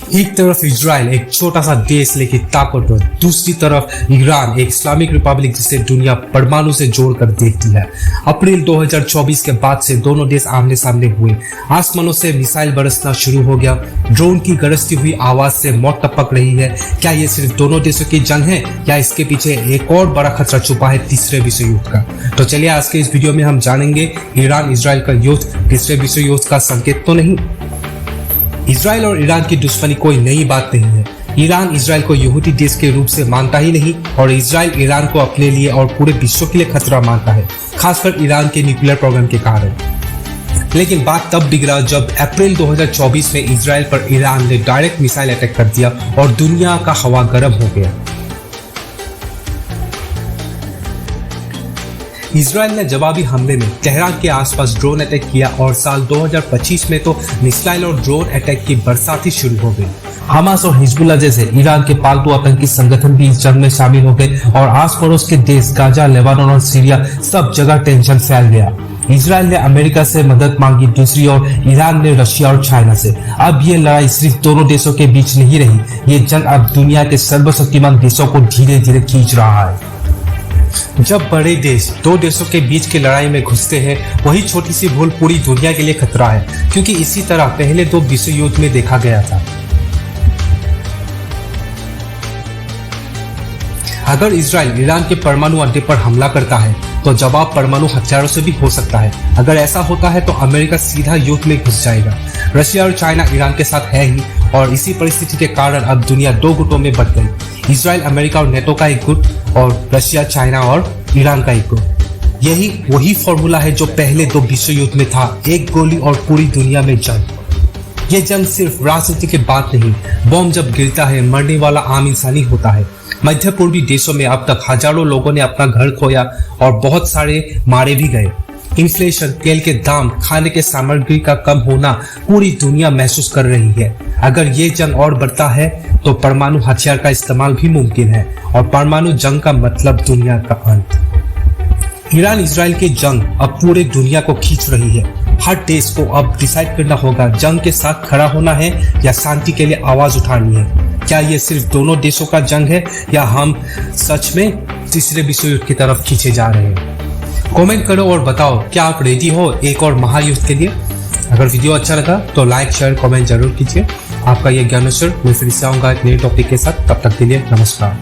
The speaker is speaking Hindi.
एक तरफ इजराइल एक छोटा सा देश लेकिन ताकतवर, दूसरी तरफ ईरान एक इस्लामिक रिपब्लिक जिसे दुनिया परमाणु से जोड़कर देखती है। अप्रैल 2024 के बाद से दोनों देश आमने सामने हुए। आसमानों से मिसाइल बरसना शुरू हो गया। ड्रोन की गरजती हुई आवाज से मौत टपक रही है। क्या ये सिर्फ दोनों देशों की जंग है या इसके पीछे एक और बड़ा खतरा छुपा है तीसरे विश्व युद्ध का? तो चलिए आज के इस वीडियो में हम जानेंगे ईरान इजराइल का युद्ध तीसरे विश्व युद्ध का संकेत तो नहीं। इजराइल और ईरान की दुश्मनी कोई नई बात नहीं है। ईरान इजराइल को यहूदी देश के रूप से मानता ही नहीं और इजराइल ईरान को अपने लिए और पूरे विश्व के लिए खतरा मानता है, खासकर ईरान के न्यूक्लियर प्रोग्राम के कारण। लेकिन बात तब बिगड़ा जब अप्रैल 2024 में इजराइल पर ईरान ने डायरेक्ट मिसाइल अटैक कर दिया और दुनिया का हवा गर्म हो गया। इजराइल ने जवाबी हमले में तेहरान के आसपास ड्रोन अटैक किया और साल 2025 में तो मिसाइल और ड्रोन अटैक की बरसात ही शुरू हो गई। हमास और हिजबुल्लाह जैसे ईरान के पालतू आतंकी संगठन भी इस जंग में शामिल हो गए और आस पड़ोस के देश गाजा, लेबानन और सीरिया सब जगह टेंशन फैल गया। इजराइल ने अमेरिका से मदद मांगी, दूसरी ओर ईरान ने रशिया और चाइना से। अब ये लड़ाई सिर्फ दोनों देशों के बीच नहीं रही, ये जंग अब दुनिया के सर्वशक्तिमान देशों को धीरे धीरे खींच रहा है। जब बड़े देश दो देशों के बीच की लड़ाई में घुसते हैं, वही छोटी सी भूल पूरी दुनिया के लिए खतरा है, क्योंकि इसी तरह पहले दो विश्व युद्ध में देखा गया था। अगर इजराइल ईरान के परमाणु अड्डे पर हमला करता है तो जवाब परमाणु हथियारों से भी हो सकता है। अगर ऐसा होता है तो अमेरिका सीधा युद्ध में घुस जाएगा। रशिया और चाइना ईरान के साथ है ही और इसी परिस्थिति के कारण अब दुनिया दो गुटों में बंट गई। इजराइल अमेरिका और नेटो का एक गुट और रशिया, चाइना और ईरान का एक गुट। यही वही फॉर्मूला है जो पहले दो विश्व युद्ध में था, एक गोली और पूरी दुनिया में जंग। ये जंग सिर्फ राजनीति की बात नहीं, बम जब गिरता है मरने वाला आम इंसानी होता है। मध्य पूर्वी देशों में अब तक हजारों लोगों ने अपना घर खोया और बहुत सारे मारे भी गए। इन्फ्लेशन, तेल के दाम, खाने के सामग्री का कम होना पूरी दुनिया महसूस कर रही है। अगर ये जंग और बढ़ता है तो परमाणु हथियार का इस्तेमाल भी मुमकिन है और परमाणु जंग का मतलब दुनिया का अंत। ईरान इजराइल की जंग अब पूरे दुनिया को खींच रही है। हर देश को अब डिसाइड करना होगा जंग के साथ खड़ा होना है या शांति के लिए आवाज उठानी है। क्या ये सिर्फ दोनों देशों का जंग है या हम सच में तीसरे विश्व युद्ध की तरफ खींचे जा रहे हैं? कमेंट करो और बताओ, क्या आप रेडी हो एक और महायुद्ध के लिए? अगर वीडियो अच्छा लगा तो लाइक, शेयर, कमेंट जरूर कीजिए। आपका ये ज्ञानेश्वर, मैं फिर से आऊंगा एक नए टॉपिक के साथ। तब तक के लिए नमस्कार।